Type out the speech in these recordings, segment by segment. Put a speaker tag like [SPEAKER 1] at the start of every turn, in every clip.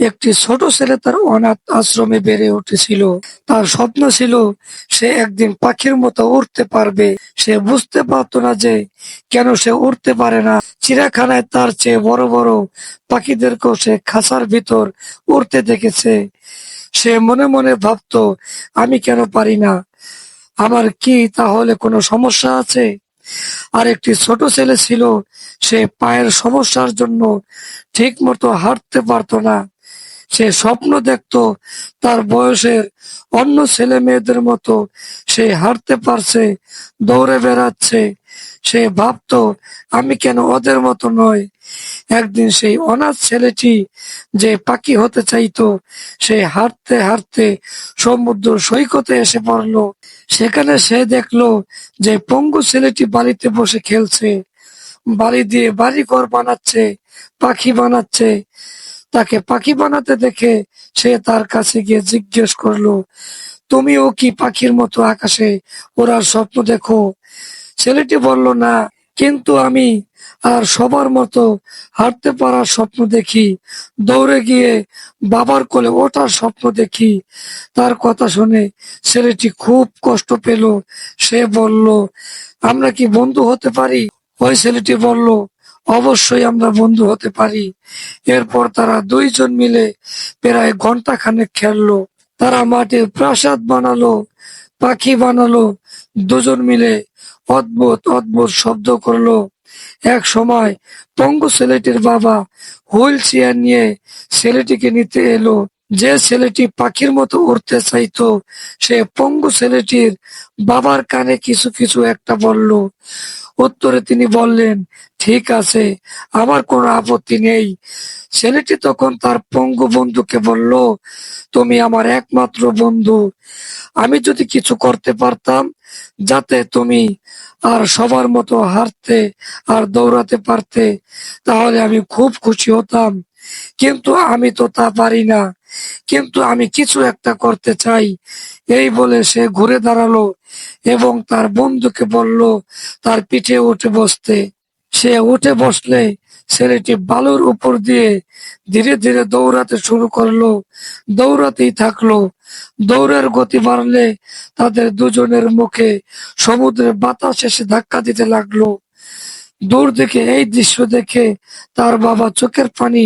[SPEAKER 1] একটি ছোট ছেলে তার অনাথ আশ্রমে বেড়ে উঠেছিল। তার স্বপ্ন ছিল সে একদিন পাখির মতো উড়তে পারবে। সে বুঝতে পারতো না যে কেন সে উড়তে পারে না। চিড়িয়াখানায় তার চেয়ে বড় বড় পাখিদেরকেও সে খাঁচার ভিতর উড়তে দেখেছে। সে মনে মনে ভাবতো, আমি কেন পারি না? আমার কি তাহলে কোনো সমস্যা আছে? আর একটি ছোট ছেলে ছিল, সে পায়ের সমস্যার জন্য ঠিক মতো হাঁটতে পারতো না। সে স্বপ্ন দেখতো তার বয়সের অন্য ছেলে মেয়েদের মতো সে হাঁটতে পারছে, দৌড়ে বেড়াচ্ছে। সে ভাবতো, আমি কেন ওদের মতো নয়? একদিন সেই অনাথ ছেলেটি যে পাখি হতে চাইতো, সে হাঁটতে হাঁটতে সমুদ্র সৈকতে এসে পড়লো। সেখানে সে দেখলো যে পঙ্গু ছেলেটি বালিতে বসে খেলছে, বালি দিয়ে বাড়ি ঘর বানাচ্ছে, পাখি বানাচ্ছে। তাকে পাখি বানাতে দেখে সে তার কাছে গিয়ে জিজ্ঞেস করলো, তুমিও কি পাখির মতো আকাশে ওড়ার স্বপ্ন দেখো? ছেলেটি বলল, না, কিন্তু আমি আর সবার মতো হাঁটতে পারার স্বপ্ন দেখি, দৌড়ে গিয়ে বাবার কোলে ওঠার স্বপ্ন দেখি। তার কথা শুনে ছেলেটি খুব কষ্ট পেল। সে বলল, আমরা কি বন্ধু হতে পারি? ওই ছেলেটি বলল, অবশ্যই আমরা বন্ধু হতে পারি। এরপর তারা দুইজন মিলে প্রায় ঘন্টা খানেক খেললো। তারা মাটির প্রাসাদ বানালো, পাখি বানালো, দুজন মিলে অদ্ভুত অদ্ভুত শব্দ করলো। এক সময় পঙ্গু ছেলেটির বাবা হুইল চেয়ার নিয়ে ছেলেটিকে নিতে এলো। যে ছেলেটি পাখির মতো উড়তে চাইতো, সে পঙ্গু ছেলেটির বাবার কানে কিছু কিছু একটা বলল। উত্তরে তিনি বললেন, ঠিক আছে, আমার কোনো আপত্তি নেই। ছেলেটি তখন তার পঙ্গু বন্ধুকে বলল, তুমি আমার একমাত্র বন্ধু। আমি যদি কিছু করতে পারতাম যাতে তুমি আর সবার মতো হাঁটতে আর দৌড়াতে পারতে, তাহলে আমি খুব খুশি হতাম। কিন্তু আমি তো তা পারি না। কিন্তু আমি কিছু একটা করতে চাই। এই বলে সে ঘুরে দাঁড়ালো এবং তার বন্ধুকে বলল তার পিঠে উঠে বসতে। সে উঠে বসলে ছেলেটি বালুর উপর দিয়ে ধীরে ধীরে দৌড়াতে শুরু করলো। দৌড়াতেই থাকলো। দৌড়ের গতি বাড়লে তাদের দুজনের মুখে সমুদ্রের বাতাস এসে ধাক্কা দিতে লাগলো। দূর থেকে এই দৃশ্য দেখে তার বাবা চোখের পানি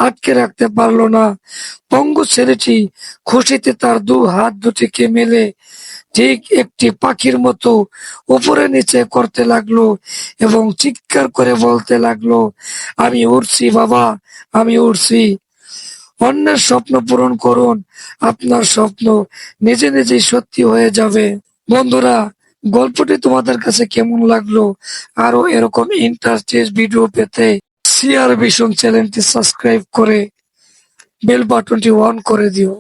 [SPEAKER 1] আটকে রাখতে পারলো না। পঙ্গু ছেলেটি খুশিতে তার দু হাত দুটিকে মেলে ঠিক একটি পাখির মতো উপরে নিচে করতে লাগলো এবং চিৎকার করে বলতে লাগলো, আমি উড়ছি বাবা, আমি উড়ছি। অন্যের স্বপ্ন পূরণ করুন, আপনার স্বপ্ন নিজে নিজেই সত্যি হয়ে যাবে। বন্ধুরা, গল্পটি তোমাদের কাছে কেমন লাগলো? আরো এরকম ইন্টারেস্টিং ভিডিও পেতে সিআর ভিশন চ্যানেলটি সাবস্ক্রাইব করে বেল বাটনটি অন করে দিও।